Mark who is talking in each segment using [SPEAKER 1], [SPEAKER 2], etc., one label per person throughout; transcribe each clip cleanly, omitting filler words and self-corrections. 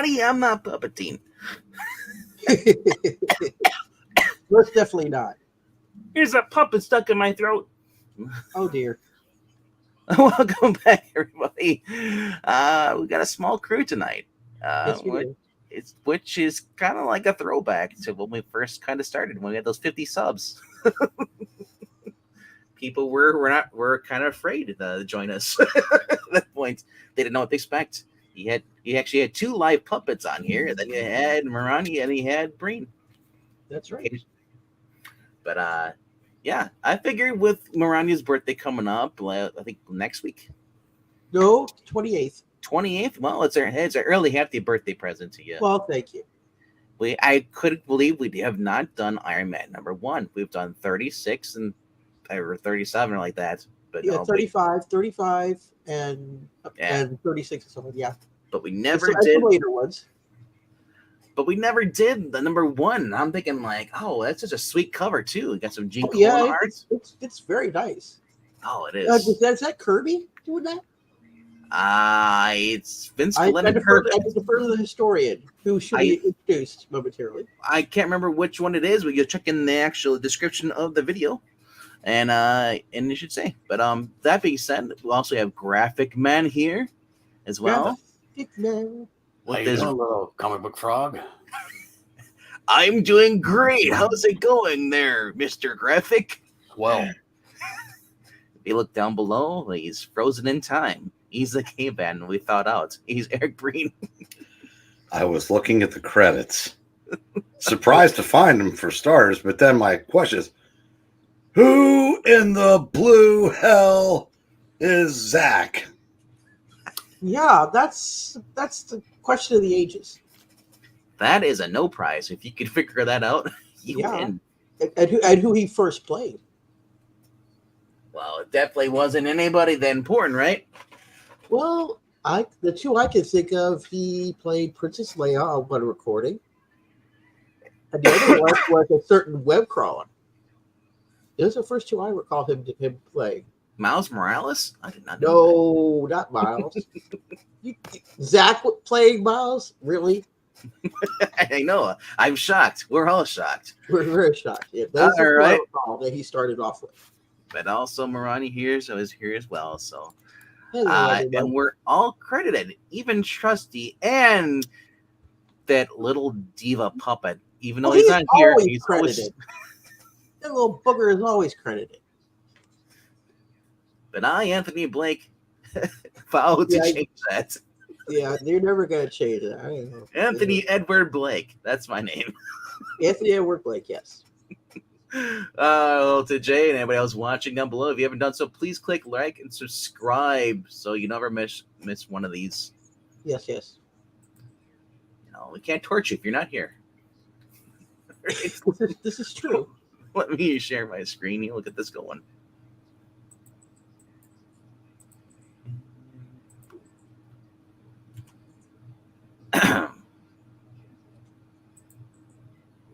[SPEAKER 1] buddy. I'm not puppeting.
[SPEAKER 2] Most definitely not.
[SPEAKER 1] Here's a puppet stuck in my throat.
[SPEAKER 2] Oh dear.
[SPEAKER 1] Welcome back, everybody. We got a small crew tonight.
[SPEAKER 2] Yes, we do.
[SPEAKER 1] Which is kind of like a throwback to when we first kind of started, when we had those 50 subs. People were kind of afraid to join us at that point. They didn't know what to expect. He actually had 2 live puppets on here, and then you had Marani and he had Breen.
[SPEAKER 2] That's right.
[SPEAKER 1] But yeah, I figured with Marani's birthday coming up, I think next week.
[SPEAKER 2] No, 28th.
[SPEAKER 1] 28th. Well, it's our early happy birthday present to you.
[SPEAKER 2] Well, thank you.
[SPEAKER 1] I couldn't believe we have not done Iron Man #1. We've done 36 and or 37 or like that. But
[SPEAKER 2] yeah,
[SPEAKER 1] no,
[SPEAKER 2] 35, and 36 or something. Yeah.
[SPEAKER 1] But we never did
[SPEAKER 2] later ones.
[SPEAKER 1] But we never did the #1. I'm thinking like, oh, that's such a sweet cover too. We got some Gene Colan art.
[SPEAKER 2] It's very nice.
[SPEAKER 1] Oh, it is.
[SPEAKER 2] Is that Kirby doing that?
[SPEAKER 1] It's Vince Glenn and
[SPEAKER 2] Kirby. I defer to the historian who should be introduced momentarily.
[SPEAKER 1] I can't remember which one it is. We can check in the actual description of the video, and you should say. But that being said, we also have Graphic Man here as well.
[SPEAKER 2] Graphic Man.
[SPEAKER 3] How you doing, little comic book frog?
[SPEAKER 1] I'm doing great. How's it going there, Mr. Graphic?
[SPEAKER 3] Well,
[SPEAKER 1] if you look down below, he's frozen in time. He's the caveman we thought out. He's Eric Breen.
[SPEAKER 4] I was looking at the credits. Surprised to find him for starters, but then my question is, who in the blue hell is Zach?
[SPEAKER 2] Yeah, that's the question of the ages.
[SPEAKER 1] That is a no prize. If you could figure that out, you win.
[SPEAKER 2] And who he first played.
[SPEAKER 1] Well, it definitely wasn't anybody that important, right?
[SPEAKER 2] Well, the 2 I can think of, he played Princess Leia on one recording. And the other one was a certain web crawler. Those are the first 2 I recall him playing.
[SPEAKER 1] Miles Morales? I did not know.
[SPEAKER 2] No, not Miles. Zach playing Miles? Really?
[SPEAKER 1] I know. I'm shocked. We're all shocked.
[SPEAKER 2] We're very shocked. Yeah, that's all right. That he started off with.
[SPEAKER 1] But also Marani here, so is here as well. So,
[SPEAKER 2] hello,
[SPEAKER 1] and we're all credited, even Trusty and that little diva puppet. Even though he's not here, he's
[SPEAKER 2] credited. That little booger is always credited.
[SPEAKER 1] But Anthony Blake, vowed to change that.
[SPEAKER 2] Yeah, you're never gonna change it. I don't know.
[SPEAKER 1] Anthony Edward Blake. That's my name.
[SPEAKER 2] Anthony Edward Blake, yes.
[SPEAKER 1] To Jay and anybody else watching down below, if you haven't done so, please click like and subscribe so you never miss one of these.
[SPEAKER 2] Yes.
[SPEAKER 1] We can't torch you if you're not here.
[SPEAKER 2] This is true.
[SPEAKER 1] Let me share my screen. You look at this going.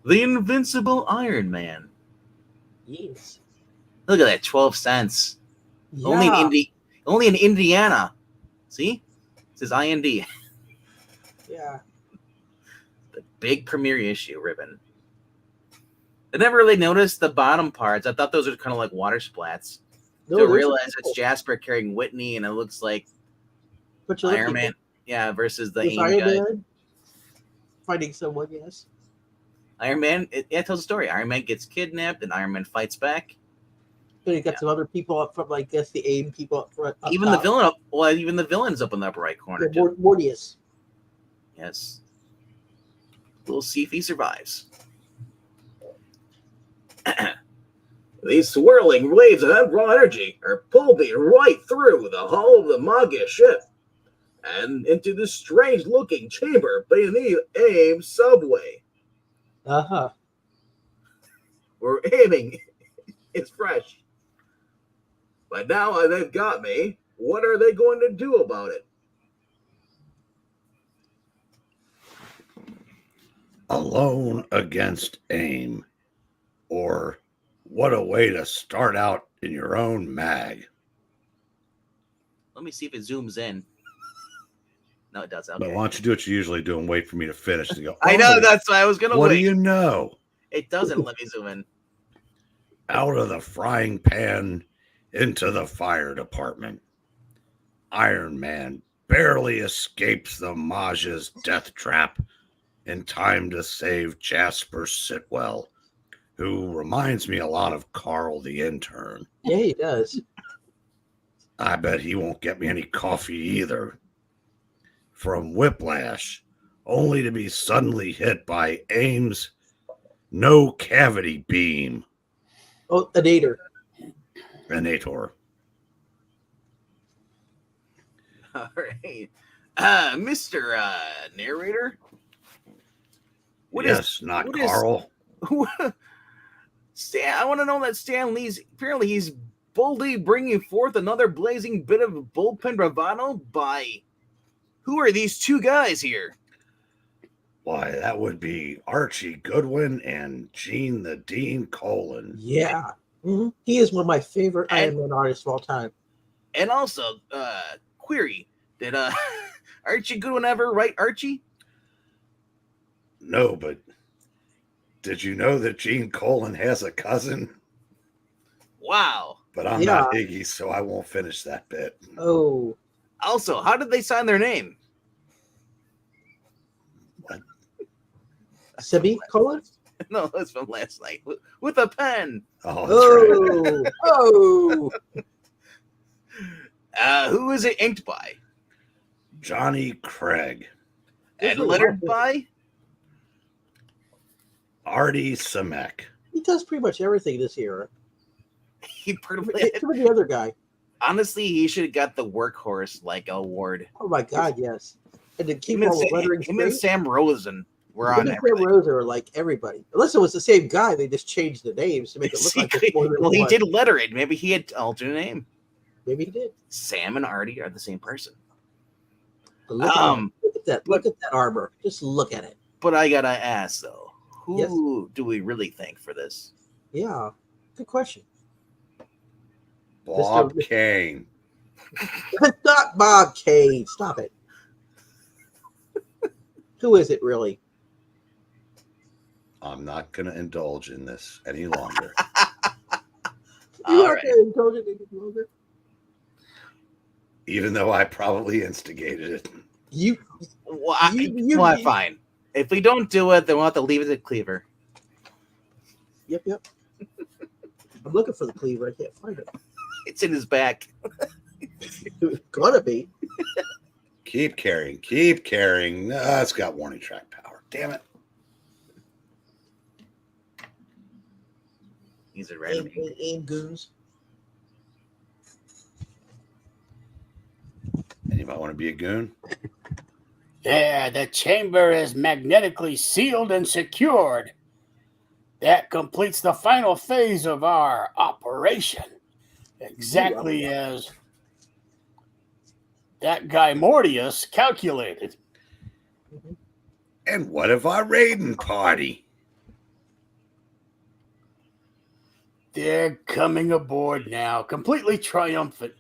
[SPEAKER 1] The Invincible Iron Man.
[SPEAKER 2] Yes.
[SPEAKER 1] Look at that, 12 cents.
[SPEAKER 2] Yeah.
[SPEAKER 1] Only in Indiana. See? It says IND.
[SPEAKER 2] Yeah.
[SPEAKER 1] The big premiere issue ribbon. I never really noticed the bottom parts. I thought those were kind of like water splats. To realize it's Jasper carrying Whitney, and it looks like Iron Man. Yeah, versus the
[SPEAKER 2] Iron Man fighting someone, yes.
[SPEAKER 1] Iron Man, it tells a story. Iron Man gets kidnapped, and Iron Man fights back.
[SPEAKER 2] But you got some other people up front, like the AIM people up front.
[SPEAKER 1] Even the villain, even the villain's up in the upper right corner.
[SPEAKER 2] Yeah, Mortius.
[SPEAKER 1] Yes. We'll see if he survives. These swirling waves of raw energy are pulled me right through the hull of the Magia ship and into the strange-looking chamber beneath AIM subway.
[SPEAKER 2] Uh-huh.
[SPEAKER 1] We're aiming. It's fresh. But now they've got me. What are they going to do about it?
[SPEAKER 4] Alone against AIM. Or what a way to start out in your own mag.
[SPEAKER 1] Let me see if it zooms in. No, it does. Okay.
[SPEAKER 4] But why don't you do what you usually do and wait for me to finish? And go,
[SPEAKER 1] I know, that's why I was going to wait.
[SPEAKER 4] What do you know?
[SPEAKER 1] It doesn't let me zoom in.
[SPEAKER 4] Out of the frying pan into the fire department. Iron Man barely escapes the Maj's death trap in time to save Jasper Sitwell, who reminds me a lot of Carl the intern.
[SPEAKER 2] Yeah, he does.
[SPEAKER 4] I bet he won't get me any coffee either. From Whiplash, only to be suddenly hit by A.I.M.'s no cavity beam.
[SPEAKER 2] Oh, a dater.
[SPEAKER 4] Venator.
[SPEAKER 1] All right. Mr. Narrator?
[SPEAKER 4] Not Carl.
[SPEAKER 1] Stan, I want to know that Stan Lee's, apparently he's boldly bringing forth another blazing bit of bullpen bravado by, who are these two guys here?
[SPEAKER 4] Why, that would be Archie Goodwin and Gene the Dean Colan.
[SPEAKER 2] Yeah. Mm-hmm. He is one of my favorite Iron Man artists of all time.
[SPEAKER 1] And also, query, did Archie Goodwin ever write Archie?
[SPEAKER 4] No, but did you know that Gene Colan has a cousin?
[SPEAKER 1] Wow.
[SPEAKER 4] But I'm not Iggy, so I won't finish that bit.
[SPEAKER 2] Oh.
[SPEAKER 1] Also, how did they sign their name?
[SPEAKER 4] What?
[SPEAKER 2] Semi-colon?
[SPEAKER 1] No, that's from last night. With a pen.
[SPEAKER 4] Oh, that's
[SPEAKER 2] right.
[SPEAKER 1] Who is it inked by?
[SPEAKER 4] Johnny Craig.
[SPEAKER 1] And lettered by?
[SPEAKER 4] Artie Simek.
[SPEAKER 2] He does pretty much everything this era.
[SPEAKER 1] He pretty
[SPEAKER 2] the other guy.
[SPEAKER 1] Honestly, he should have got the workhorse award.
[SPEAKER 2] Oh my god, yes. And to keep all the lettering
[SPEAKER 1] straight. Him and Sam Rosen were on everything.
[SPEAKER 2] Sam Rosen are like everybody. Unless it was the same guy, they just changed the names to make it look like it's more than
[SPEAKER 1] well, he
[SPEAKER 2] one.
[SPEAKER 1] did letter it. Maybe he had alternate name.
[SPEAKER 2] Maybe he did.
[SPEAKER 1] Sam and Artie are the same person.
[SPEAKER 2] Look at that. Look at that armor. Just look at it.
[SPEAKER 1] But I gotta ask though, who do we really thank for this?
[SPEAKER 2] Yeah, good question.
[SPEAKER 4] Bob Kane.
[SPEAKER 2] Not Bob Kane. Stop it. Who is it really?
[SPEAKER 4] I'm not going to indulge in this any longer.
[SPEAKER 2] You're not going to indulge in any longer?
[SPEAKER 4] Even though I probably instigated it.
[SPEAKER 1] Fine. If we don't do it, then we'll have to leave it at Cleaver.
[SPEAKER 2] Yep. I'm looking for the Cleaver. I can't find it.
[SPEAKER 1] It's in his back.
[SPEAKER 2] It's gonna be.
[SPEAKER 4] Keep carrying. No, it's got warning track power. Damn it.
[SPEAKER 1] He's a random.
[SPEAKER 2] Aim goons.
[SPEAKER 4] Anybody want to be a goon?
[SPEAKER 3] There, the chamber is magnetically sealed and secured. That completes the final phase of our operation. Exactly as that guy Mortius calculated.
[SPEAKER 4] And what of our raiding party?
[SPEAKER 3] They're coming aboard now, completely triumphant.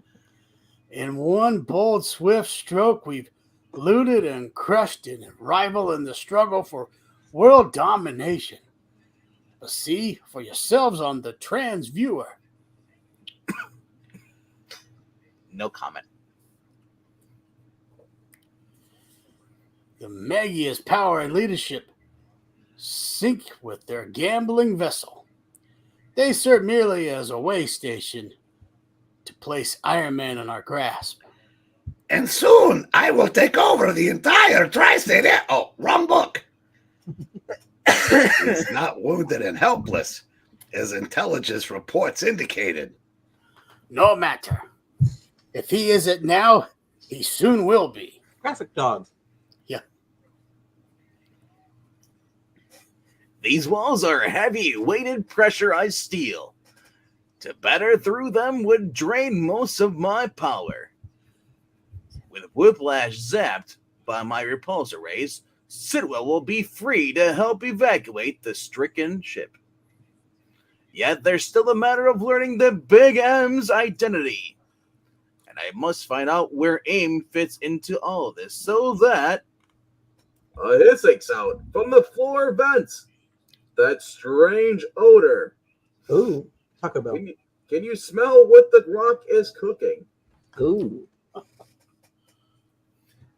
[SPEAKER 3] In one bold, swift stroke, we've looted and crushed a rival in the struggle for world domination. But see for yourselves on the trans viewer.
[SPEAKER 1] No comment.
[SPEAKER 3] The Maggie's power and leadership sink with their gambling vessel. They serve merely as a way station to place Iron Man in our grasp.
[SPEAKER 4] And soon I will take over the entire tri-state. Oh, wrong book. He's not wounded and helpless, as intelligence reports indicated.
[SPEAKER 3] No matter. If he isn't now, he soon will be.
[SPEAKER 2] Traffic dog.
[SPEAKER 3] Yeah.
[SPEAKER 1] These walls are heavy, weighted, pressurized steel. To batter through them would drain most of my power. With Whiplash zapped by my repulsor rays, Sitwell will be free to help evacuate the stricken ship. Yet there's still a matter of learning the Big M's identity. and I must find out where AIM fits into all of this so that...
[SPEAKER 5] A hissing sound from the floor vents. That strange odor.
[SPEAKER 2] Ooh, Taco Bell.
[SPEAKER 5] Can you smell what the rock is cooking?
[SPEAKER 2] Ooh.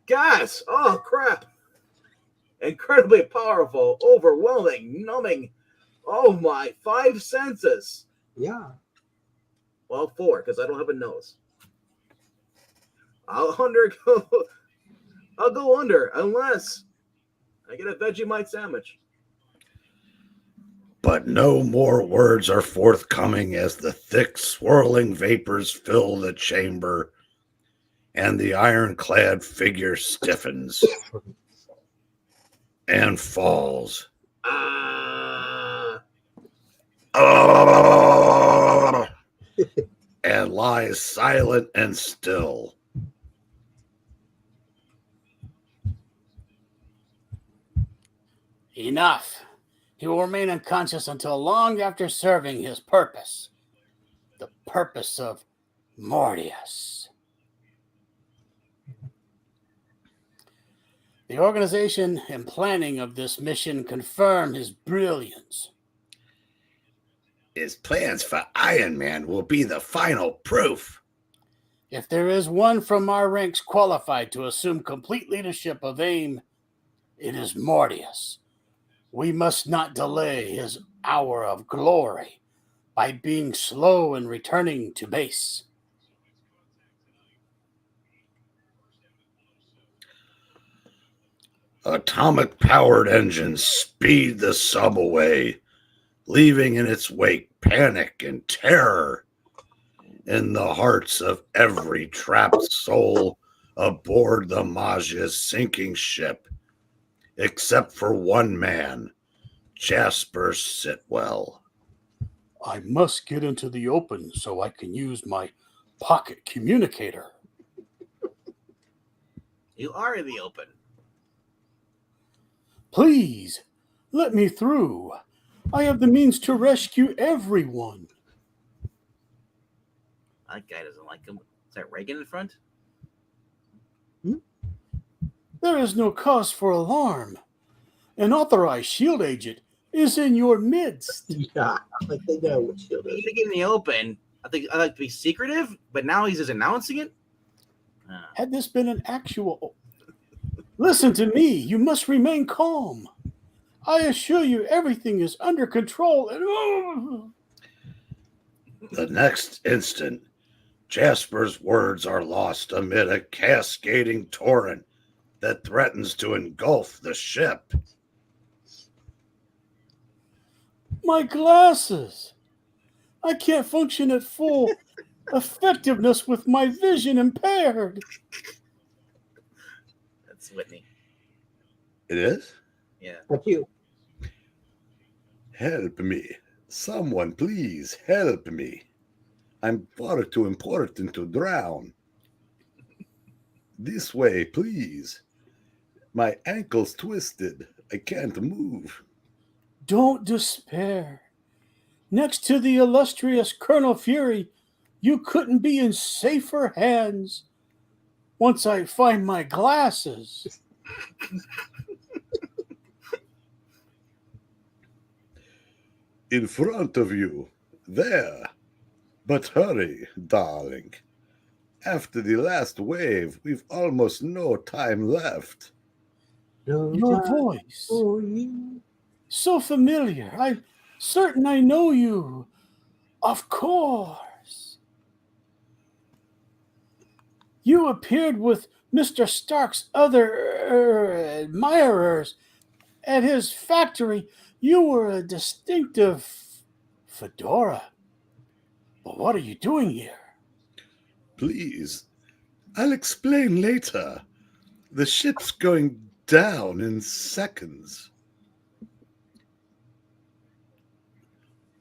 [SPEAKER 5] Gas! Oh, crap! Incredibly powerful, overwhelming, numbing. Oh my, 5 senses.
[SPEAKER 2] Yeah.
[SPEAKER 5] Well, 4, because I don't have a nose. I'll go under unless I get a Vegemite sandwich.
[SPEAKER 4] But no more words are forthcoming as the thick, swirling vapors fill the chamber and the ironclad figure stiffens and falls. And lies silent and still.
[SPEAKER 3] Enough. He will remain unconscious until long after serving his purpose. The purpose of Mortius. The organization and planning of this mission confirm his brilliance.
[SPEAKER 4] His plans for Iron Man will be the final proof.
[SPEAKER 3] If there is one from our ranks qualified to assume complete leadership of AIM, it is Mortius. We must not delay his hour of glory by being slow in returning to base.
[SPEAKER 4] Atomic-powered engines speed the sub away, leaving in its wake panic and terror in the hearts of every trapped soul aboard the Maja's sinking ship, except for one man, Jasper Sitwell.
[SPEAKER 3] I must get into the open so I can use my pocket communicator.
[SPEAKER 1] You are in the open.
[SPEAKER 3] Please, let me through. I have the means to rescue everyone.
[SPEAKER 1] That guy doesn't like him. Is that Reagan in front?
[SPEAKER 3] There is no cause for alarm. An authorized S.H.I.E.L.D. agent is in your midst.
[SPEAKER 2] Yeah, like they know what S.H.I.E.L.D.
[SPEAKER 1] You
[SPEAKER 2] is.
[SPEAKER 1] think in the open, I think I like to be secretive, but now he's just announcing it?
[SPEAKER 3] Had this been an actual... Listen to me. You must remain calm. I assure you everything is under control. And...
[SPEAKER 4] The next instant, Jasper's words are lost amid a cascading torrent that threatens to engulf the ship.
[SPEAKER 3] My glasses. I can't function at full effectiveness with my vision impaired.
[SPEAKER 1] That's Whitney.
[SPEAKER 4] It is?
[SPEAKER 1] Yeah.
[SPEAKER 2] That's you.
[SPEAKER 4] Help me. Someone, please help me. I'm far too important to drown. This way, please. My ankle's twisted. I can't move.
[SPEAKER 3] Don't despair. Next to the illustrious Colonel Fury, you couldn't be in safer hands. Once I find my glasses.
[SPEAKER 4] In front of you. There. But hurry, darling. After the last wave, we've almost no time left.
[SPEAKER 2] No
[SPEAKER 3] Your
[SPEAKER 2] time
[SPEAKER 3] voice,
[SPEAKER 2] for you.
[SPEAKER 3] so familiar. I'm certain I know you. Of course. You appeared with Mr. Stark's other admirers at his factory. You were a distinctive fedora. But what are you doing here?
[SPEAKER 4] Please. I'll explain later. The ship's going down in seconds.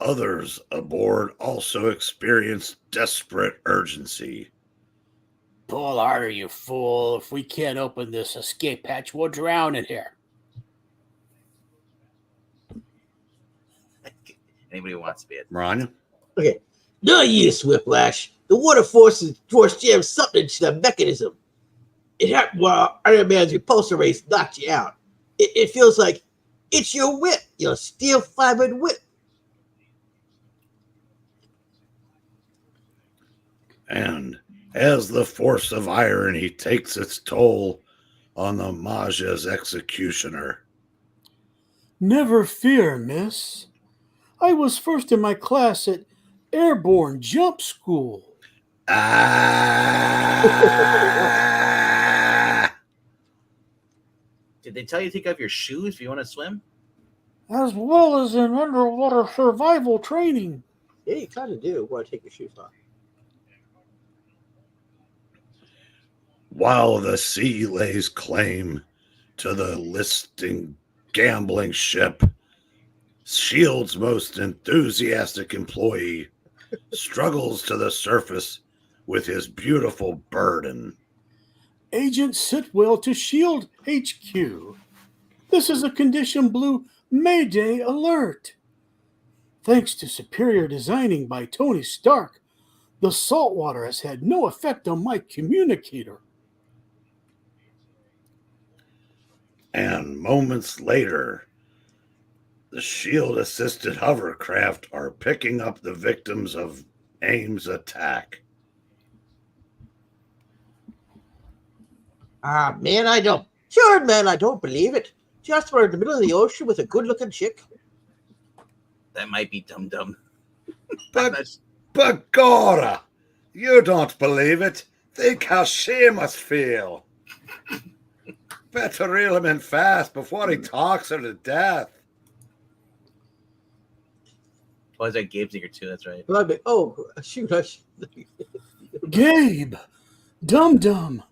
[SPEAKER 4] Others aboard also experience desperate urgency.
[SPEAKER 3] Pull harder, you fool. If we can't open this escape hatch, we'll drown in here.
[SPEAKER 1] Anybody who wants to be it.
[SPEAKER 4] Maranya?
[SPEAKER 2] Okay. No use, Whiplash. The water force jammed something into the mechanism. It happened while Iron Man's repulsor race knocked you out. It feels like it's your whip, your steel fibered whip.
[SPEAKER 4] And as the force of irony takes its toll on the Maja's executioner.
[SPEAKER 3] Never fear, miss. I was first in my class at Airborne Jump School.
[SPEAKER 4] Ah!
[SPEAKER 1] Did they tell you to take off your shoes if you want to swim?
[SPEAKER 3] As well as in underwater survival training.
[SPEAKER 2] Yeah, you kind of do want to take your shoes off.
[SPEAKER 4] While the sea lays claim to the listing gambling ship, S.H.I.E.L.D's most enthusiastic employee struggles to the surface with his beautiful burden.
[SPEAKER 3] Agent Sitwell to S.H.I.E.L.D. HQ. This is a Condition Blue Mayday alert. Thanks to superior designing by Tony Stark, the saltwater has had no effect on my communicator.
[SPEAKER 4] And moments later, the S.H.I.E.L.D. assisted hovercraft are picking up the victims of A.I.M's attack.
[SPEAKER 2] Man, I don't believe it. Just we're in the middle of the ocean with a good-looking chick.
[SPEAKER 1] That might be dum-dum.
[SPEAKER 4] But Gora, you don't believe it. Think how she must feel. Better reel him in fast before he talks her to death.
[SPEAKER 1] Oh, is that Gabe's ear too? That's right.
[SPEAKER 2] Oh, shoot.
[SPEAKER 3] Gabe, Dum-Dum,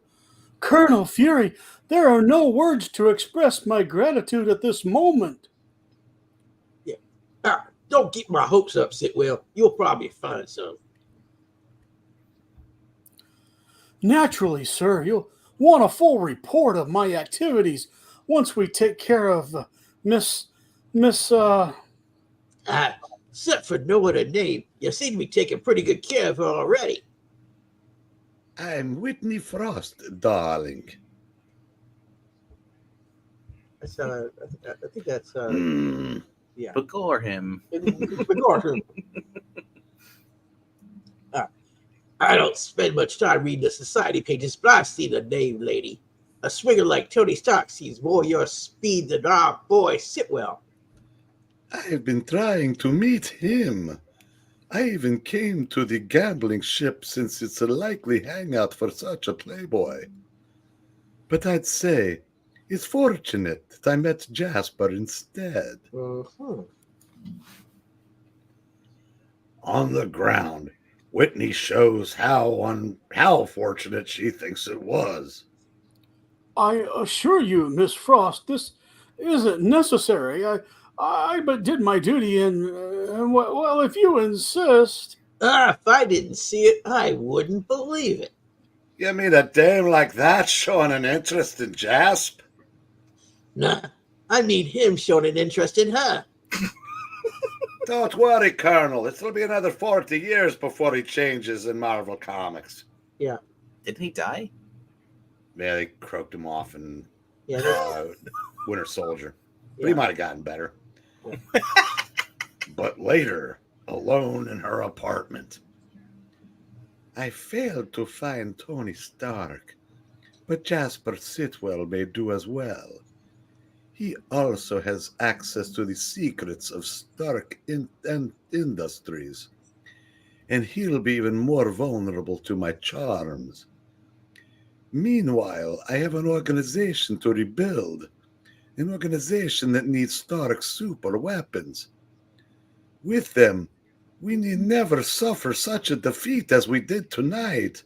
[SPEAKER 3] Colonel Fury, there are no words to express my gratitude at this moment.
[SPEAKER 2] Don't keep my hopes up, Sitwell. You'll probably find some.
[SPEAKER 3] Naturally, sir, you'll want a full report of my activities once we take care of
[SPEAKER 2] Except for knowing her name, you seem to be taking pretty good care of her already.
[SPEAKER 4] I'm Whitney Frost, darling.
[SPEAKER 2] That's, I think that's yeah.
[SPEAKER 1] Begore him.
[SPEAKER 2] I don't spend much time reading the society pages, but I've seen the name, lady. A swinger like Tony Stark sees more your speed than our boy Sitwell.
[SPEAKER 4] I've been trying to meet him. I even came to the gambling ship since it's a likely hangout for such a playboy. But I'd say it's fortunate that I met Jasper instead. On the ground, Whitney shows how fortunate she thinks it was.
[SPEAKER 3] I assure you, Miss Frost, this isn't necessary. I but did my duty, and well, if you insist.
[SPEAKER 2] If I didn't see it, I wouldn't believe it.
[SPEAKER 4] You mean a dame like that showing an interest in Jasp?
[SPEAKER 2] Nah, I mean him showing an interest in her.
[SPEAKER 4] Don't worry, Colonel. It'll be another 40 years before he changes in Marvel Comics.
[SPEAKER 2] Yeah.
[SPEAKER 1] Didn't he die?
[SPEAKER 4] Yeah, they croaked him off in Winter Soldier. But he might have gotten better. Yeah. But later, alone in her apartment, I failed to find Tony Stark, but Jasper Sitwell may do as well. He also has access to the secrets of Stark Industries, and he'll be even more vulnerable to my charms. Meanwhile, I have an organization to rebuild, an organization that needs Stark's super weapons. With them, we need never suffer such a defeat as we did tonight,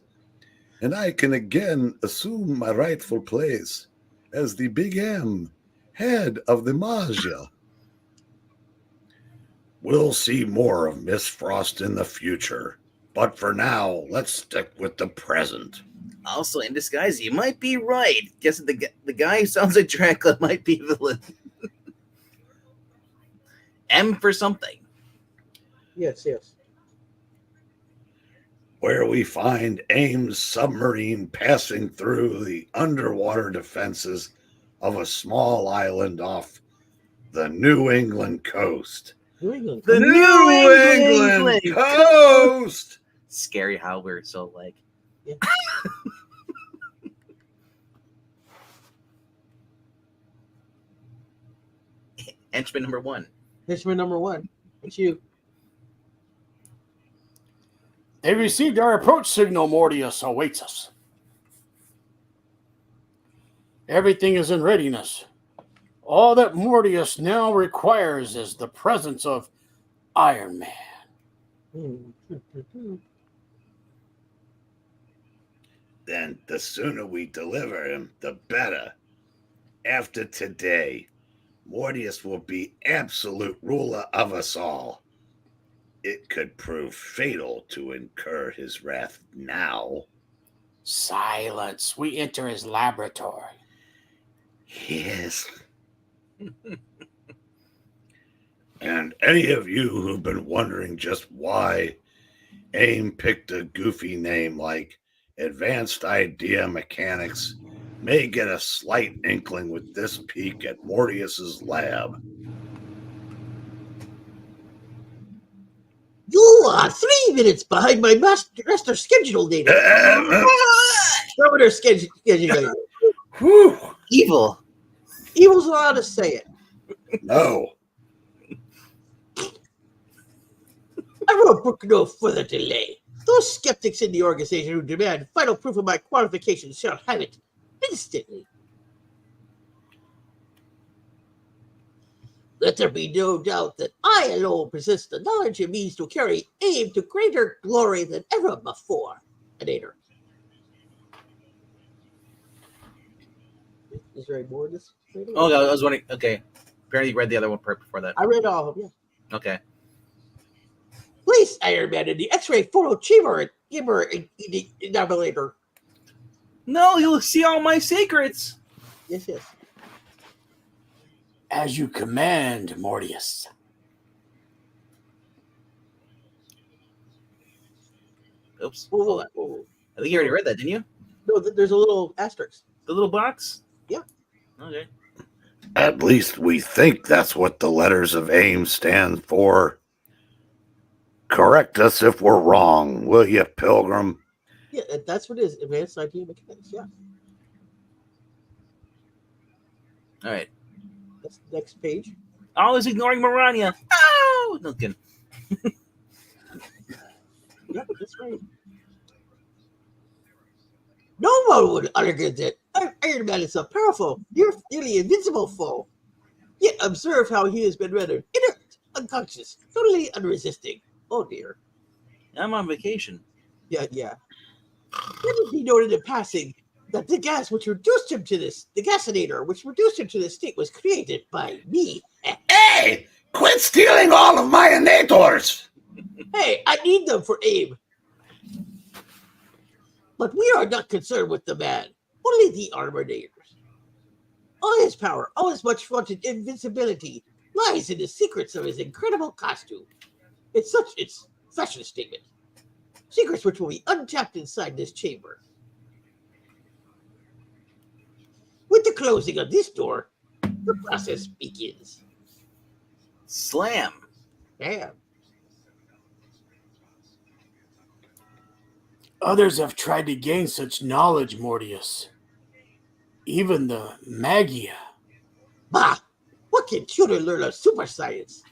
[SPEAKER 4] and I can again assume my rightful place as the Big M, head of the Maja. We'll see more of Miss Frost in the future, but for now, let's stick with the present.
[SPEAKER 1] Also, in disguise, you might be right. Guess the guy who sounds like Dracula might be villain. M for something.
[SPEAKER 2] Yes.
[SPEAKER 4] where we find A.I.M's submarine passing through the underwater defenses of a small island off the New England coast.
[SPEAKER 2] New England.
[SPEAKER 1] The
[SPEAKER 4] New England coast!
[SPEAKER 1] Scary how we're so like.
[SPEAKER 2] Yeah.
[SPEAKER 1] Henchman number 1.
[SPEAKER 2] Henchman number 1. It's you.
[SPEAKER 3] They received our approach signal. Mortius awaits us. Everything is in readiness. All that Mortius now requires is the presence of Iron Man.
[SPEAKER 4] Then the sooner we deliver him, the better. After today, Mortius will be absolute ruler of us all. It could prove fatal to incur his wrath now.
[SPEAKER 3] Silence. We enter his laboratory.
[SPEAKER 4] Yes. And any of you who've been wondering just why A.I.M picked a goofy name like Advanced Idea Mechanics may get a slight inkling with this peek at Mortius's lab.
[SPEAKER 2] You are 3 minutes behind my master schedule data. Governor schedule.
[SPEAKER 4] Whew.
[SPEAKER 1] Evil.
[SPEAKER 2] Evil's allowed to say it.
[SPEAKER 4] No.
[SPEAKER 2] I wrote a book no further delay. Those skeptics in the organization who demand final proof of my qualifications shall have it instantly. Let there be no doubt that I alone possess the knowledge and means to carry A.I.M to greater glory than ever before. Anator. Is there any more of this?
[SPEAKER 1] Oh, I was wondering. Okay. Apparently you read the other one part before that.
[SPEAKER 2] I read all of them, yeah.
[SPEAKER 1] Okay.
[SPEAKER 2] Place Iron Man in the X-ray photo chamber and enabulator.
[SPEAKER 1] No, you'll see all my secrets.
[SPEAKER 2] Yes, yes.
[SPEAKER 3] As you command, Mortius.
[SPEAKER 1] Oops.
[SPEAKER 2] Whoa,
[SPEAKER 1] Hold on.
[SPEAKER 2] whoa.
[SPEAKER 1] I think you already read that, didn't you?
[SPEAKER 2] No, there's a little asterisk.
[SPEAKER 1] The little box?
[SPEAKER 2] Yeah.
[SPEAKER 1] Okay.
[SPEAKER 4] At least we think that's what the letters of A.I.M stand for. Correct us if we're wrong, will you, Pilgrim?
[SPEAKER 2] Yeah, that's what it is. Advanced Idea Mechanics, yeah.
[SPEAKER 1] All right.
[SPEAKER 2] That's the next page.
[SPEAKER 1] Always ignoring Marania. Oh! No kidding.
[SPEAKER 2] Yep, that's right. No one would argue that Iron Man is a powerful, nearly invincible foe. Yet observe how he has been rendered inert, unconscious, totally unresisting. Oh dear.
[SPEAKER 1] I'm on vacation.
[SPEAKER 2] Yeah. Let it be noted in passing that the gas which reduced him to this, the gasinator which reduced him to this state was created by me.
[SPEAKER 4] Hey! Quit stealing all of my innators!
[SPEAKER 2] Hey, I need them for A.I.M. But we are not concerned with the man, only the armorators. All his power, all his much vaunted invincibility lies in the secrets of his incredible costume. It's fashion statement. Secrets which will be untapped inside this chamber. With the closing of this door, the process begins.
[SPEAKER 1] Slam.
[SPEAKER 2] Damn.
[SPEAKER 3] Others have tried to gain such knowledge, Mortius. Even the Magia.
[SPEAKER 2] Bah! What can children learn of super science?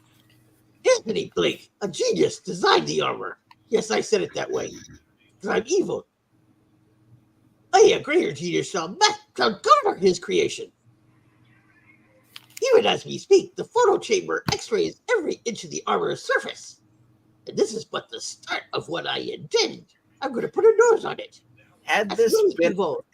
[SPEAKER 2] Anthony Blake, a genius, designed the armor. Yes, I said it that way. Because I'm evil. A greater genius shall counter his creation. Even as we speak, the photo chamber x-rays every inch of the armor's surface. And this is but the start of what I intend. I'm going to put a nose on it.
[SPEAKER 1] Had
[SPEAKER 2] That's
[SPEAKER 1] this
[SPEAKER 2] really
[SPEAKER 1] been
[SPEAKER 2] evil.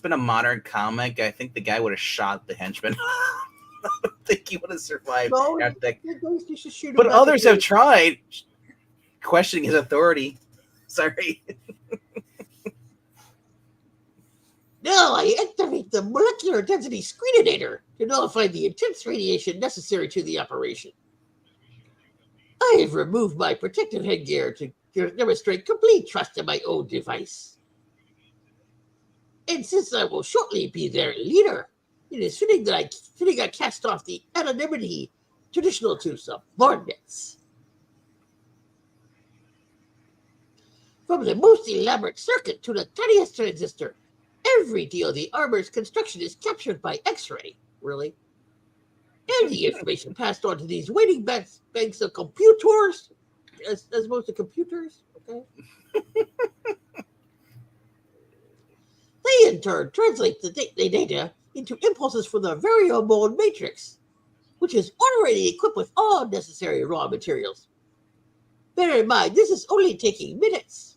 [SPEAKER 1] a modern comic, I think the guy would have shot the henchman. I don't think he would have survived
[SPEAKER 2] No,
[SPEAKER 1] after that.
[SPEAKER 2] you should shoot him
[SPEAKER 1] But
[SPEAKER 2] back
[SPEAKER 1] others
[SPEAKER 2] in
[SPEAKER 1] have
[SPEAKER 2] the-
[SPEAKER 1] tried questioning his authority. Sorry.
[SPEAKER 2] Now I activate the molecular density screeninator to nullify the intense radiation necessary to the operation. I have removed my protective headgear to You demonstrate complete trust in my own device. And since I will shortly be their leader, it is fitting that I cast off the anonymity traditional to subordinates. From the most elaborate circuit to the tiniest transistor, every deal of the armor's construction is captured by X-ray. Really? And the information passed on to these waiting banks of computers, as opposed to computers, okay? They in turn translate the data into impulses from the variable matrix, which is already equipped with all necessary raw materials. Bear in mind, this is only taking minutes.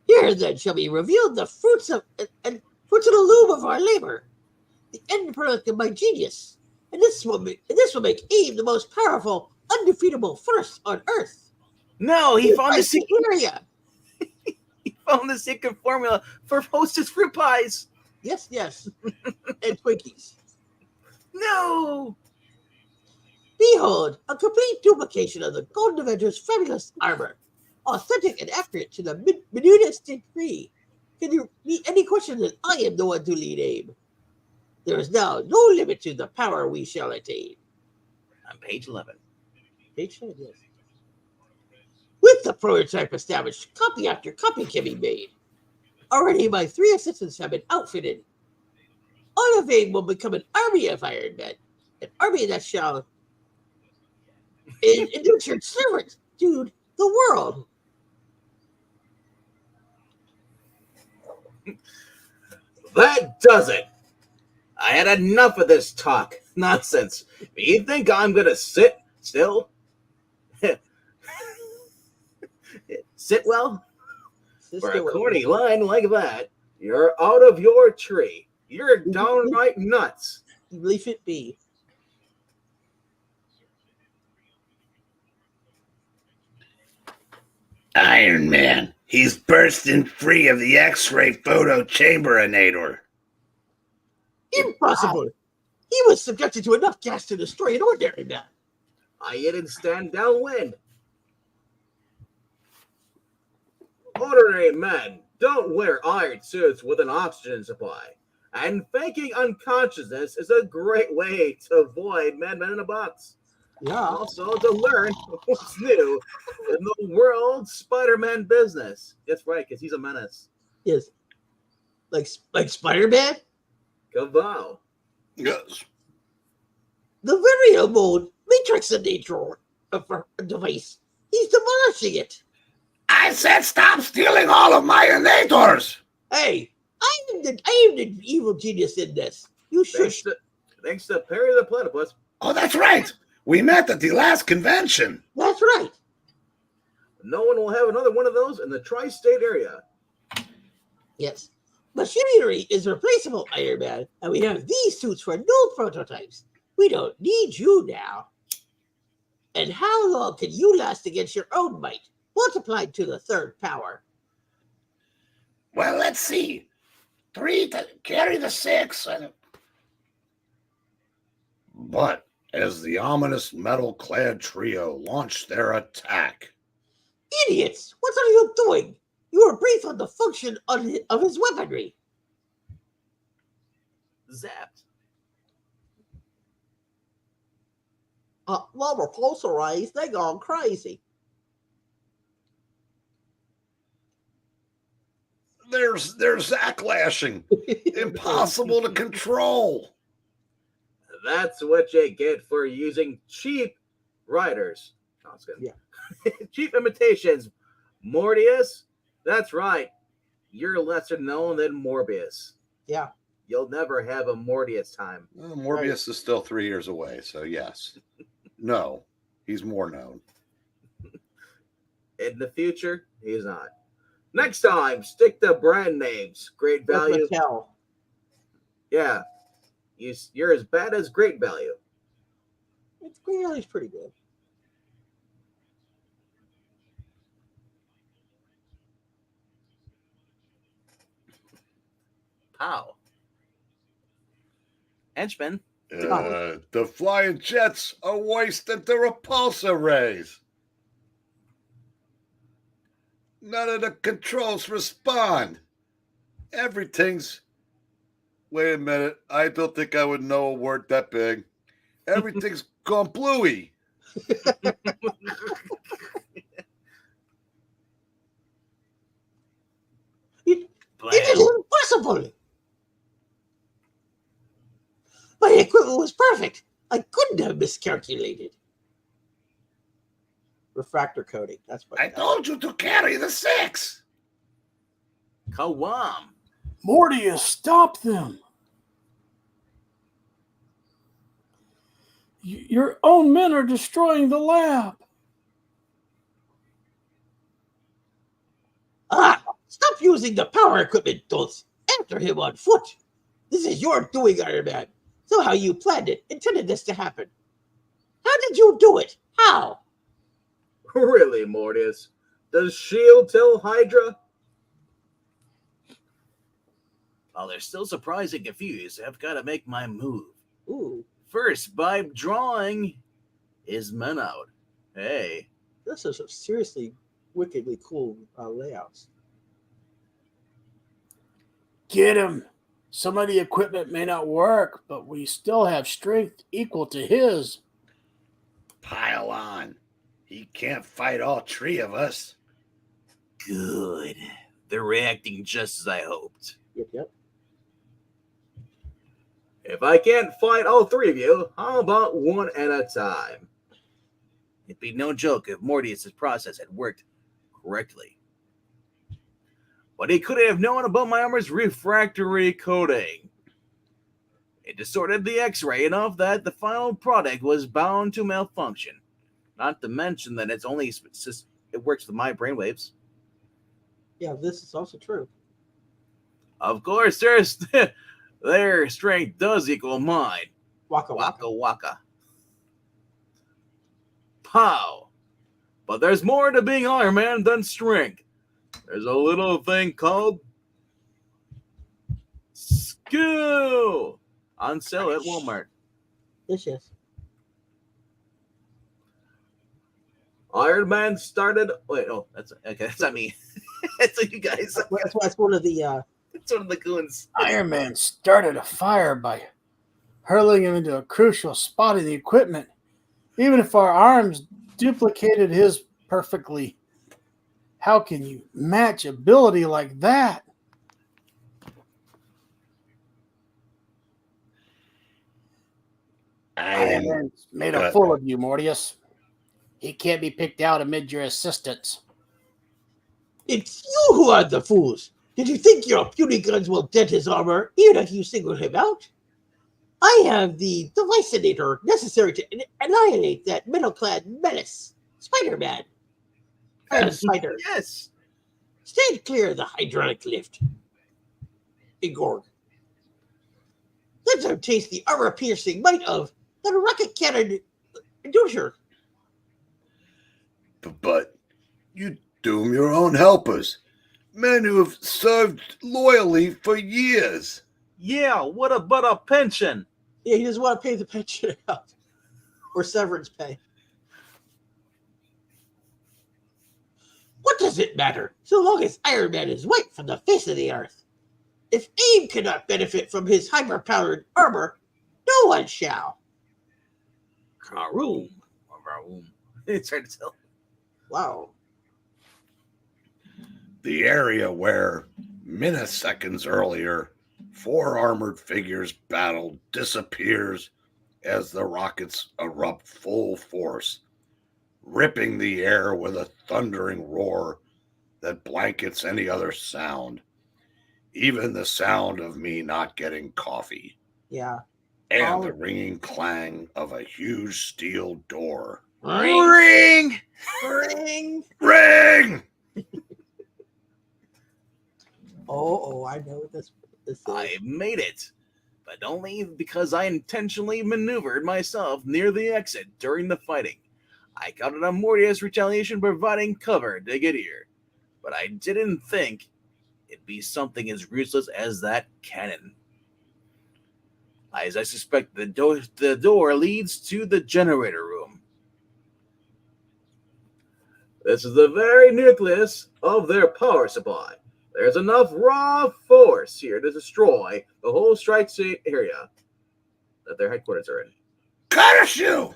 [SPEAKER 2] Here then shall be revealed the fruits of the loom of our labor, the end product of my genius, and this will make A.I.M the most powerful, undefeatable force on Earth.
[SPEAKER 1] No, he found the secret.
[SPEAKER 2] area.
[SPEAKER 1] He found the secret formula for Hostess fruit pies.
[SPEAKER 2] Yes, and Twinkies.
[SPEAKER 1] No.
[SPEAKER 2] Behold, a complete duplication of the Golden Avenger's fabulous armor, authentic and accurate to the minutest degree. Can you meet any question that I am the one to lead A.I.M? There is now no limit to the power we shall attain.
[SPEAKER 1] On page 11.
[SPEAKER 2] Page 10, yes. With the prototype established, copy after copy can be made. Already my 3 assistants have been outfitted. All of A.I.M will become an army of Iron Men, an army that shall indentured servants to the world.
[SPEAKER 1] That does it. I had enough of this talk. Nonsense. You think I'm going to sit still? Sit well? For a corny line like that, you're out of your tree. You're downright nuts.
[SPEAKER 2] Leave it be.
[SPEAKER 4] Iron Man. He's bursting free of the X-ray photo chamberinator.
[SPEAKER 2] Impossible. He was subjected to enough gas to destroy an ordinary man.
[SPEAKER 1] I didn't stand downwind. Ordinary men don't wear iron suits with an oxygen supply. And faking unconsciousness is a great way to avoid men in a box.
[SPEAKER 2] Yeah.
[SPEAKER 1] Also to learn what's new in the world Spider-Man business. That's right, because he's a menace.
[SPEAKER 2] Yes. Like Spider-Man?
[SPEAKER 1] Gavow.
[SPEAKER 4] Yes.
[SPEAKER 2] The variable matrix nature of our device. He's demolishing it.
[SPEAKER 4] I said stop stealing all of my innators.
[SPEAKER 2] Hey, I am the evil genius in this. You should.
[SPEAKER 1] Thanks to Perry the Platypus.
[SPEAKER 4] Oh, that's right. We met at the last convention.
[SPEAKER 2] That's right.
[SPEAKER 1] No one will have another one of those in the tri-state area.
[SPEAKER 2] Yes. Machinery is replaceable, Iron Man, and we have these suits for new prototypes. We don't need you now. And how long can you last against your own might, multiplied to the third power?
[SPEAKER 4] Well, let's see. 3 to carry the 6. But as the ominous metal-clad trio launched their attack.
[SPEAKER 2] Idiots! What are you doing? You were briefed on the function of his weaponry.
[SPEAKER 1] Zapped.
[SPEAKER 2] Well, we're pulverized. They gone crazy.
[SPEAKER 4] They're zacklashing. Impossible to control.
[SPEAKER 1] That's what you get for using cheap writers. No, it's good.
[SPEAKER 2] Yeah.
[SPEAKER 1] Cheap imitations. Morbius? That's right. You're lesser known than Morbius.
[SPEAKER 2] Yeah.
[SPEAKER 1] You'll never have a Morbius time.
[SPEAKER 4] Well, Morbius is still 3 years away, so yes. No, he's more known.
[SPEAKER 1] In the future, he's not. Next time, stick to brand names. Great value. Yeah. You're as bad as great value.
[SPEAKER 2] Great value's pretty good.
[SPEAKER 1] Pow. Henchman,
[SPEAKER 4] The flying jets are wasting the repulsor rays. None of the controls respond. Everything's... Wait a minute. I don't think I would know a word that big. Everything's gone bluey.
[SPEAKER 2] It is impossible. My equipment was perfect. I couldn't have miscalculated. Refractor coating. That's what
[SPEAKER 4] I told you to carry the 6.
[SPEAKER 1] Kawam.
[SPEAKER 3] Mortius, stop them. Your own men are destroying the lab.
[SPEAKER 2] Stop using the power equipment, Dulce. Enter him on foot. This is your doing, Iron Man. Somehow you planned it, intended this to happen. How did you do it? How?
[SPEAKER 5] Really, Mortius? Does S.H.I.E.L.D. tell Hydra?
[SPEAKER 1] While they're still surprised and confused, I've got to make my move.
[SPEAKER 2] Ooh,
[SPEAKER 1] First, by drawing his men out. Hey,
[SPEAKER 2] this is some seriously wickedly cool layouts.
[SPEAKER 3] Get him. Some of the equipment may not work, but we still have strength equal to his.
[SPEAKER 4] Pile on. He can't fight all 3 of us.
[SPEAKER 1] good. They're reacting just as I hoped.
[SPEAKER 2] Yep.
[SPEAKER 5] If I can't fight all 3 of you, how about one at a time?
[SPEAKER 1] It'd be no joke if Mortius' process had worked correctly. But he couldn't have known about my armor's refractory coating. It distorted the X-ray enough that the final product was bound to malfunction. Not to mention that it works with my brainwaves.
[SPEAKER 2] Yeah, this is also true.
[SPEAKER 1] Of course, their strength does equal mine.
[SPEAKER 2] Waka
[SPEAKER 1] Waka waka. Pow! But there's more to being Iron Man than strength. There's a little thing called skill. On sale at Walmart.
[SPEAKER 2] Yes.
[SPEAKER 5] Iron Man started.
[SPEAKER 1] Wait, that's not me. That's you guys.
[SPEAKER 2] That's one of the.
[SPEAKER 1] It's one of the goons.
[SPEAKER 3] Iron Man started a fire by hurling him into a crucial spot in the equipment. Even if our arms duplicated his perfectly, how can you match ability like that? Iron Man's made a fool of you, Mortius. He can't be picked out amid your assistants.
[SPEAKER 2] It's you who are the fools. Did you think your puny guns will dent his armor, even if you single him out? I have the devicinator necessary to annihilate that metal-clad menace, Spider-Man. Spider.
[SPEAKER 1] Yes.
[SPEAKER 2] Stay clear of the hydraulic lift. Igor. Let them taste the armor-piercing might of the rocket cannon inducer.
[SPEAKER 4] But you doom your own helpers. Men who have served loyally for years.
[SPEAKER 1] Yeah, what about a pension?
[SPEAKER 2] Yeah, he doesn't want to pay the pension out. Or severance pay. What does it matter, so long as Iron Man is wiped from the face of the earth? If AIM cannot benefit from his hyper-powered armor, no one shall.
[SPEAKER 1] Karoom. It's hard to tell.
[SPEAKER 2] Wow.
[SPEAKER 4] The area where milliseconds earlier 4 armored figures battled disappears as the rockets erupt full force, ripping the air with a thundering roar that blankets any other sound, even the sound of me not getting coffee.
[SPEAKER 2] Yeah.
[SPEAKER 4] And the ringing clang of a huge steel door.
[SPEAKER 1] Ring!
[SPEAKER 2] Oh, I know what this is.
[SPEAKER 1] I made it, but only because I intentionally maneuvered myself near the exit during the fighting. I counted on Mortius' retaliation providing cover to get here, but I didn't think it'd be something as ruthless as that cannon. As I suspect, the door leads to the generator room.
[SPEAKER 5] This is the very nucleus of their power supply. There's enough raw force here to destroy the whole strike area that their headquarters are in.
[SPEAKER 4] Curse you!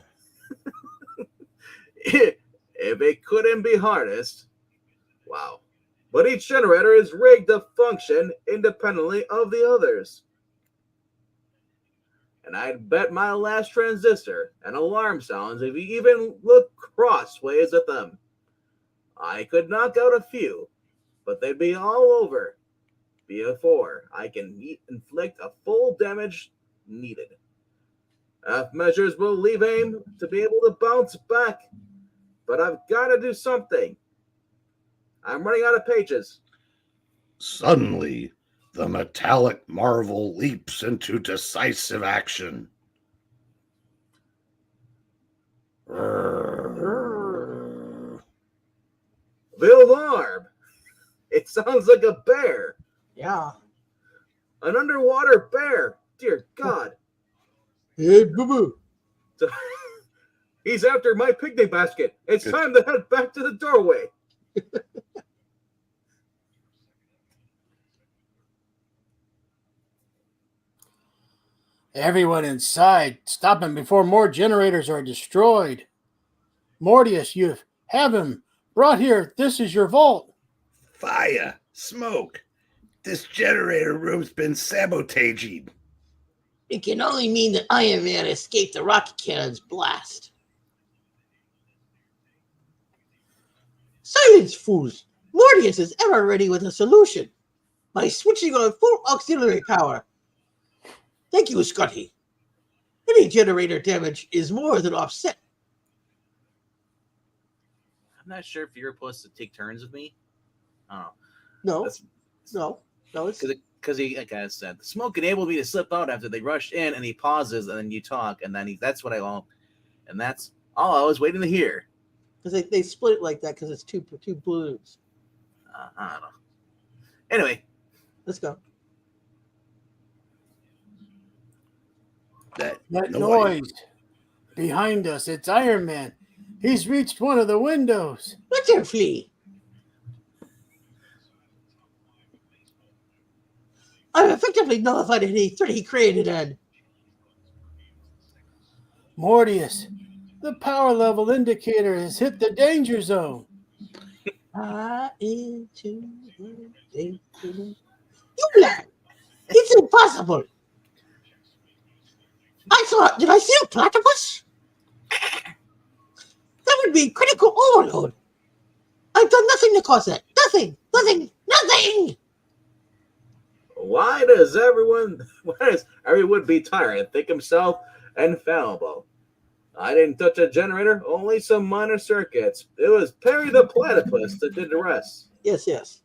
[SPEAKER 5] If it couldn't be harnessed, wow. But each generator is rigged to function independently of the others. And I'd bet my last transistor and alarm sounds if you even look crossways at them. I could knock out a few, but they'd be all over before I can inflict a full damage needed. Half measures will leave AIM to be able to bounce back, but I've got to do something. I'm running out of pages.
[SPEAKER 4] Suddenly, the metallic marvel leaps into decisive action.
[SPEAKER 5] The alarm! It sounds like a bear.
[SPEAKER 2] Yeah.
[SPEAKER 5] An underwater bear. Dear God.
[SPEAKER 2] Hey, boo-boo.
[SPEAKER 5] He's after my picnic basket. It's time to head back to the doorway.
[SPEAKER 3] Everyone inside, stop him before more generators are destroyed. Mortius, you have him brought here. This is your vault.
[SPEAKER 4] Fire! Smoke! This generator room's been sabotaged.
[SPEAKER 2] It can only mean that Iron Man escaped the rocket cannon's blast. Silence, fools! Mortius is ever ready with a solution by switching on full auxiliary power. Thank you, Scotty. Any generator damage is more than offset.
[SPEAKER 1] I'm not sure if you're supposed to take turns with me. I
[SPEAKER 2] No,
[SPEAKER 1] don't
[SPEAKER 2] no, no. It's
[SPEAKER 1] because he, like I said, the smoke enabled me to slip out after they rushed in, and he pauses, and then you talk, and then that's what I want, and that's all I was waiting to hear.
[SPEAKER 2] because they split it like that because it's two balloons.
[SPEAKER 1] I don't know. Anyway,
[SPEAKER 2] Let's go.
[SPEAKER 4] That
[SPEAKER 3] noise behind us. It's Iron Man. He's reached one of the windows.
[SPEAKER 2] Let your flee. I've effectively nullified any threat he created, and
[SPEAKER 3] Mortius, the power level indicator has hit the danger zone.
[SPEAKER 2] into the danger zone. You lie! It's impossible. Did I see a platypus? That would be critical overload. I've done nothing to cause that. Nothing.
[SPEAKER 5] Why does every would-be tyrant think himself infallible? I didn't touch a generator, only some minor circuits. It was Perry the Platypus that did the rest.
[SPEAKER 2] Yes.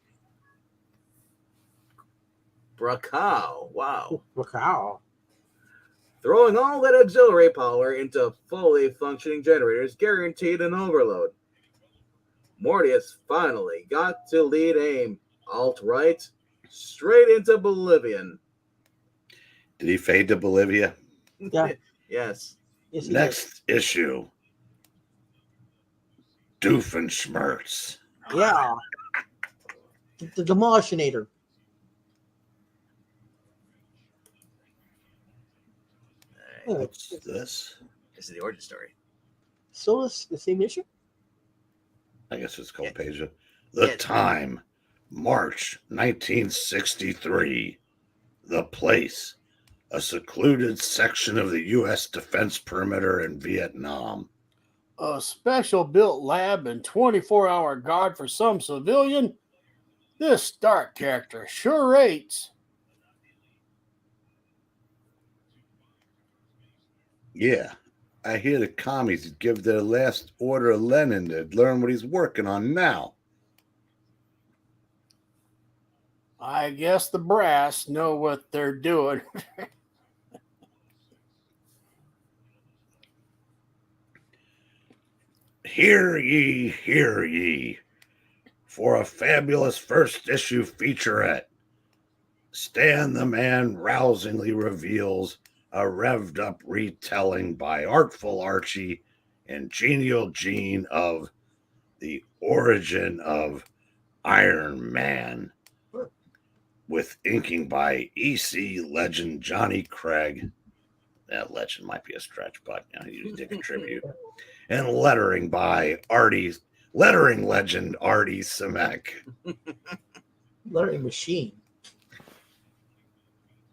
[SPEAKER 1] Bracow. Wow.
[SPEAKER 2] Wow.
[SPEAKER 5] Throwing all that auxiliary power into fully functioning generators guaranteed an overload. Mortius finally got to lead AIM. Alt-right, straight into Bolivian.
[SPEAKER 4] Did he fade to Bolivia?
[SPEAKER 2] Yeah.
[SPEAKER 1] Yes.
[SPEAKER 2] Yes,
[SPEAKER 4] Next issue. Doofenshmirtz.
[SPEAKER 2] Yeah. The Demolishinator.
[SPEAKER 1] All right.
[SPEAKER 4] What's this?
[SPEAKER 1] This is the origin story.
[SPEAKER 2] So it's the same issue?
[SPEAKER 4] I guess it's called page. The time, March 1963. The place, a secluded section of the U.S. defense perimeter in Vietnam.
[SPEAKER 3] A special built lab and 24-hour guard for some civilian? This Stark character sure rates.
[SPEAKER 4] Yeah, I hear the commies give their last order of Lenin to learn what he's working on now.
[SPEAKER 3] I guess the brass know what they're doing.
[SPEAKER 4] Hear ye, for a fabulous first issue featurette. Stan the Man rousingly reveals a revved up retelling by artful Archie and genial Gene of the origin of Iron Man, with inking by EC legend Johnny Craig. That legend might be a stretch, but he did contribute. And lettering legend Artie Simek.
[SPEAKER 2] Lettering machine.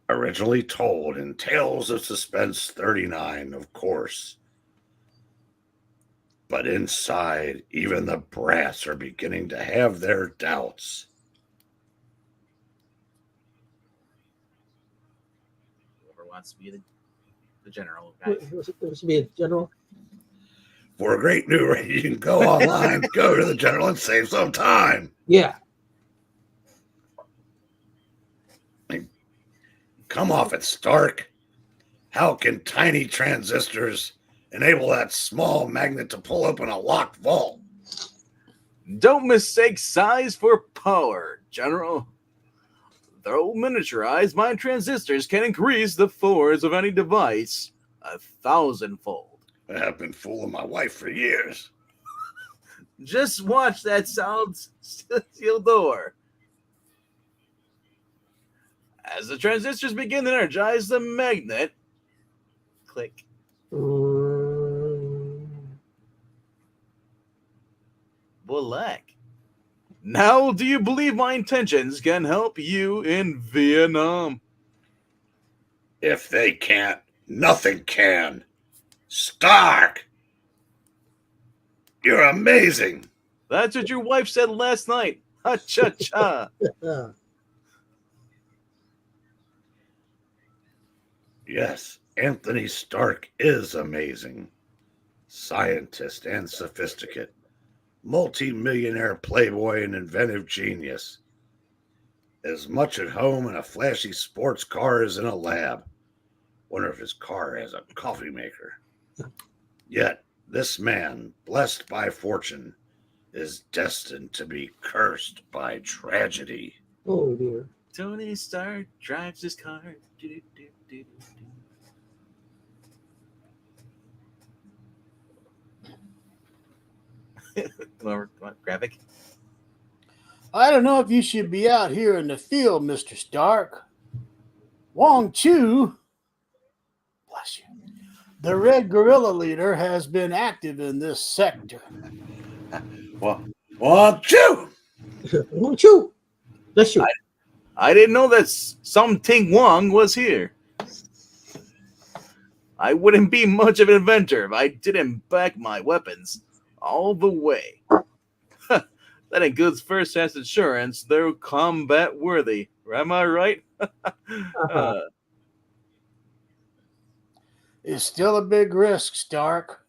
[SPEAKER 4] Originally told in Tales of Suspense 39, of course. But inside, even the brass are beginning to have their doubts.
[SPEAKER 1] Whoever wants to be the general guy.
[SPEAKER 2] Wants to be a general?
[SPEAKER 4] For a great new rate, you can go online, go to the general, and save some time.
[SPEAKER 2] Yeah.
[SPEAKER 4] Come off it, Stark. How can tiny transistors enable that small magnet to pull open a locked vault?
[SPEAKER 1] Don't mistake size for power, General. Though miniaturized, my transistors can increase the force of any device 1,000-fold.
[SPEAKER 4] I have been fooling my wife for years.
[SPEAKER 1] Just watch that sound steel door. As the transistors begin to energize the magnet, click. Bulak. Now, do you believe my intentions can help you in Vietnam?
[SPEAKER 4] If they can't, nothing can. Stark! You're amazing.
[SPEAKER 1] That's what your wife said last night. Ha-cha-cha.
[SPEAKER 4] Yes, Anthony Stark is amazing. Scientist and sophisticate. Multi-millionaire playboy and inventive genius. As much at home in a flashy sports car as in a lab. Wonder if his car has a coffee maker. Yet, this man, blessed by fortune, is destined to be cursed by tragedy.
[SPEAKER 2] Oh, dear.
[SPEAKER 1] Tony Stark drives his car. Graphic.
[SPEAKER 3] I don't know if you should be out here in the field, Mr. Stark. Wong Chu, bless you, the Red Guerrilla leader, has been active in this sector.
[SPEAKER 4] Wong Chu!
[SPEAKER 2] Wong Chu! Bless you.
[SPEAKER 1] I didn't know that some Ting Wong was here. I wouldn't be much of an inventor if I didn't back my weapons all the way. That includes first-hand insurance. They're combat worthy. Am I right?
[SPEAKER 3] It's still a big risk, Stark.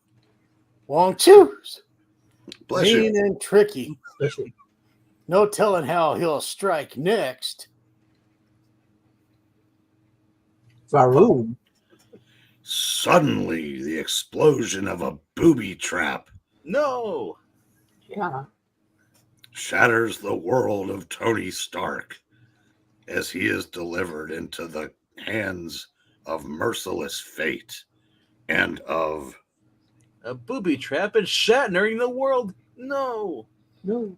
[SPEAKER 3] Wong Chu's
[SPEAKER 4] Bless
[SPEAKER 3] mean
[SPEAKER 4] you.
[SPEAKER 3] and tricky.
[SPEAKER 2] Bless you.
[SPEAKER 3] No telling how he'll strike next.
[SPEAKER 2] Varoom.
[SPEAKER 4] Suddenly, the explosion of a booby trap
[SPEAKER 1] No.
[SPEAKER 2] Yeah.
[SPEAKER 4] shatters the world of Tony Stark as he is delivered into the hands of merciless fate and of
[SPEAKER 1] A booby trap and shattering the world. No.
[SPEAKER 2] No.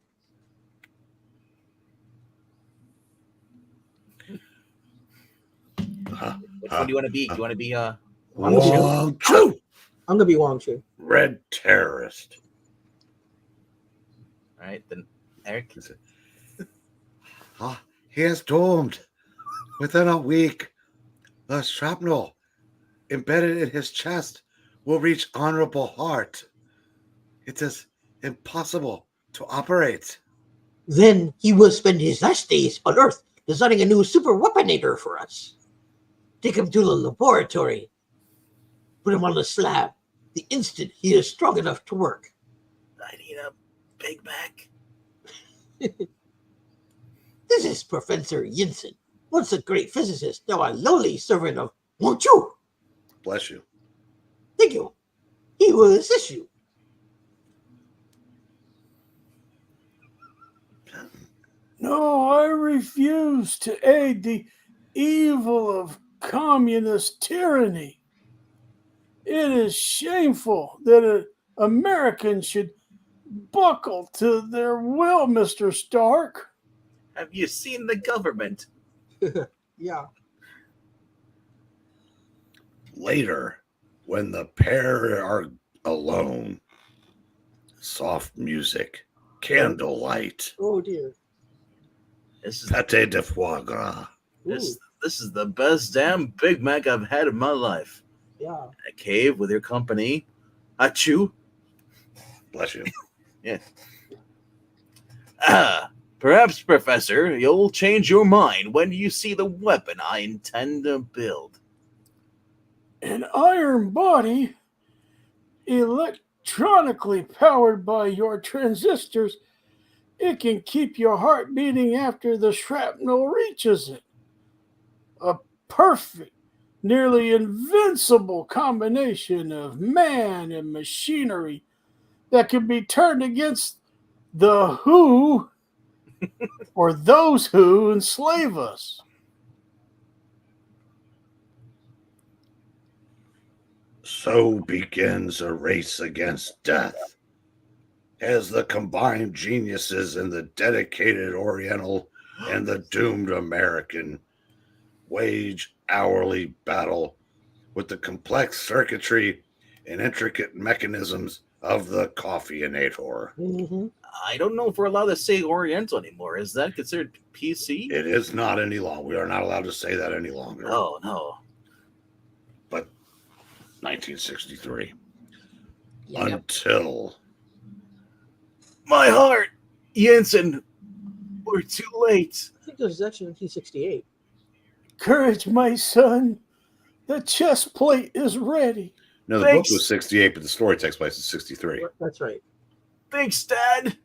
[SPEAKER 1] Which one do you want to be? Do you want to be
[SPEAKER 4] Wong Chu,
[SPEAKER 2] I'm gonna be Wong Chu.
[SPEAKER 4] Red Terrorist.
[SPEAKER 1] All right, then Eric.
[SPEAKER 4] He is doomed. Within a week, the shrapnel embedded in his chest will reach honorable heart. It is impossible to operate.
[SPEAKER 2] Then he will spend his last days on Earth designing a new super weaponator for us. Take him to the laboratory. Put him on the slab the instant he is strong enough to work.
[SPEAKER 1] I need a Big Mac.
[SPEAKER 2] This is Professor Yinsen, once a great physicist, now a lowly servant of Wong Chu.
[SPEAKER 4] Bless you.
[SPEAKER 2] Thank you. He will assist you.
[SPEAKER 3] No, I refuse to aid the evil of communist tyranny. It is shameful that an American should buckle to their will, Mr. Stark.
[SPEAKER 1] Have you seen the government?
[SPEAKER 2] Yeah.
[SPEAKER 4] Later, when the pair are alone, soft music, candlelight,
[SPEAKER 2] Oh dear.
[SPEAKER 1] This is
[SPEAKER 4] pâté de foie gras.
[SPEAKER 1] this is the best damn Big Mac I've had in my life.
[SPEAKER 2] Yeah.
[SPEAKER 1] A cave with your company. Achoo.
[SPEAKER 4] Bless you.
[SPEAKER 1] Yeah. Perhaps, Professor, you'll change your mind when you see the weapon I intend to build.
[SPEAKER 3] An iron body, electronically powered by your transistors, it can keep your heart beating after the shrapnel reaches it. A perfect, nearly invincible combination of man and machinery that can be turned against the who or those who enslave us.
[SPEAKER 4] So begins a race against death, as the combined geniuses in the dedicated Oriental and the doomed American wage hourly battle with the complex circuitry and intricate mechanisms of the coffeeinator.
[SPEAKER 2] Mm-hmm.
[SPEAKER 1] I don't know if we're allowed to say Oriental anymore. Is that considered PC?
[SPEAKER 4] It is not any longer. We are not allowed to say that any longer.
[SPEAKER 1] Oh, no.
[SPEAKER 4] But 1963.
[SPEAKER 2] Yep.
[SPEAKER 4] Until
[SPEAKER 1] My heart! Jensen, we're too late.
[SPEAKER 2] I think it was actually 1968.
[SPEAKER 3] Courage, my son. The chest plate is ready.
[SPEAKER 4] no, the
[SPEAKER 1] Thanks.
[SPEAKER 4] book was 68, but the story takes place in 63.
[SPEAKER 2] That's right.
[SPEAKER 1] Thanks, Dad.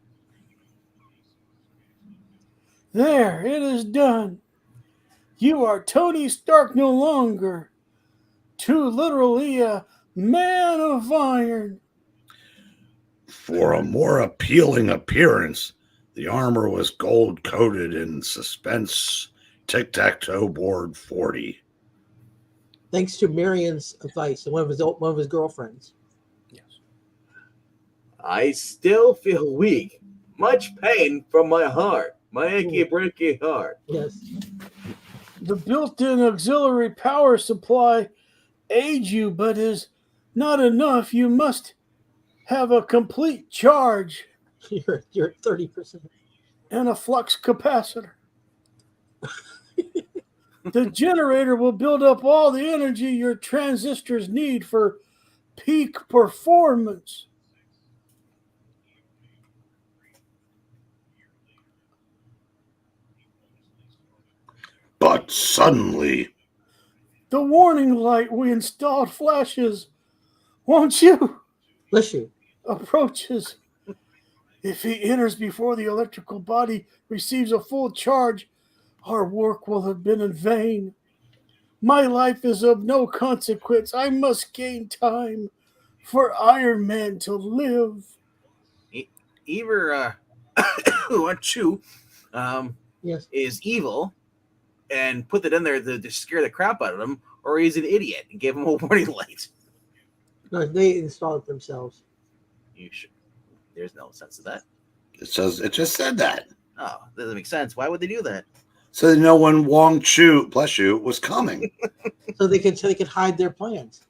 [SPEAKER 3] There, it is done. You are Tony Stark no longer. Too literally a man of iron.
[SPEAKER 4] For a more appealing appearance, the armor was gold coated in suspense tic-tac-toe board 40.
[SPEAKER 2] Thanks to Marion's advice and one of his girlfriends.
[SPEAKER 3] Yes.
[SPEAKER 5] I still feel weak. Much pain from my heart. My achy breaky heart.
[SPEAKER 2] Yes.
[SPEAKER 3] The built-in auxiliary power supply aids you, but is not enough. You must have a complete charge
[SPEAKER 2] You're at 30%.
[SPEAKER 3] and a flux capacitor. The generator will build up all the energy your transistors need for peak performance.
[SPEAKER 4] But suddenly,
[SPEAKER 3] The warning light we installed flashes. Won't you?
[SPEAKER 2] Bless you.
[SPEAKER 3] Approaches. If he enters before the electrical body receives a full charge, our work will have been in vain. My life is of no consequence. I must gain time for Iron Man to live.
[SPEAKER 1] Either Chu
[SPEAKER 2] Yes.
[SPEAKER 1] is evil and put that in there to scare the crap out of him, or he's an idiot and gave him a warning light.
[SPEAKER 2] No, they installed it themselves.
[SPEAKER 1] You should. There's no sense of that.
[SPEAKER 4] it just said that.
[SPEAKER 1] Oh, that doesn't make sense. Why would they do that?
[SPEAKER 4] So they know when Wong Chu, bless you, was coming.
[SPEAKER 2] So they could hide their plans.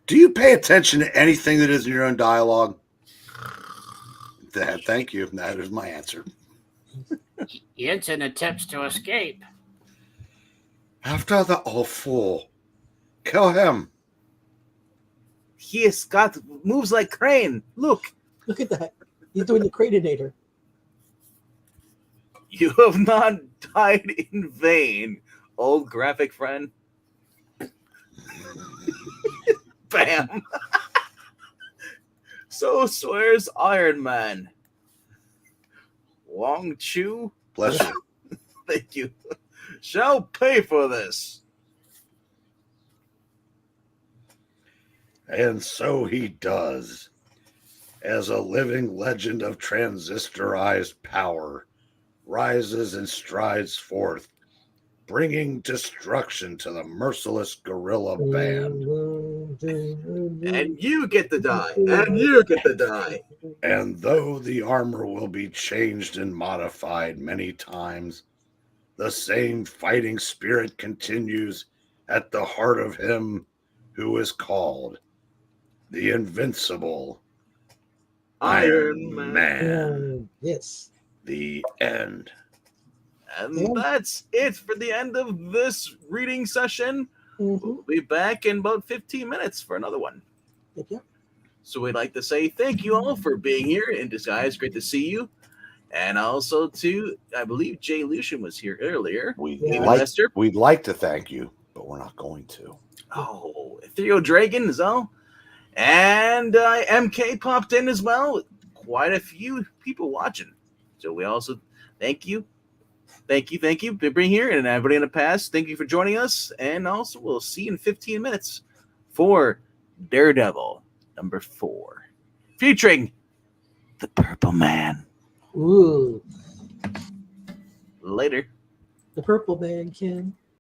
[SPEAKER 4] Do you pay attention to anything that is in your own dialogue? Thank you. That is my answer.
[SPEAKER 3] Jensen attempts to escape.
[SPEAKER 4] After the awful, kill him.
[SPEAKER 1] He has got moves like Crane. Look,
[SPEAKER 2] Look at that. He's doing the Cratinator.
[SPEAKER 1] you have not died in vain, old graphic friend. Bam. So swears Iron Man. Wong Chu,
[SPEAKER 4] Bless you.
[SPEAKER 1] thank you, shall pay for this.
[SPEAKER 4] And so he does. As a living legend of transistorized power rises and strides forth bringing destruction to the merciless gorilla band.
[SPEAKER 5] And you get to die. And you get to die.
[SPEAKER 4] And though the armor will be changed and modified many times, the same fighting spirit continues at the heart of him who is called the Invincible Iron Man.
[SPEAKER 2] Yes.
[SPEAKER 4] The end.
[SPEAKER 1] And that's it for the end of this reading session.
[SPEAKER 2] Mm-hmm.
[SPEAKER 1] We'll be back in about 15 minutes for another one.
[SPEAKER 2] Yeah.
[SPEAKER 1] So we'd like to say thank you all for being here in disguise. Great to see you. And also to, I believe Jay Lucian was here earlier.
[SPEAKER 4] We'd like to thank you, but we're not going to.
[SPEAKER 1] Oh, Ethereal Dragon as well. And MK popped in as well. Quite a few people watching. So we also thank you. Thank you for being here. And everybody in the past, thank you for joining us. And also we'll see you in 15 minutes for Daredevil number 4. Featuring the Purple Man.
[SPEAKER 2] Ooh.
[SPEAKER 1] Later.
[SPEAKER 2] The Purple Man can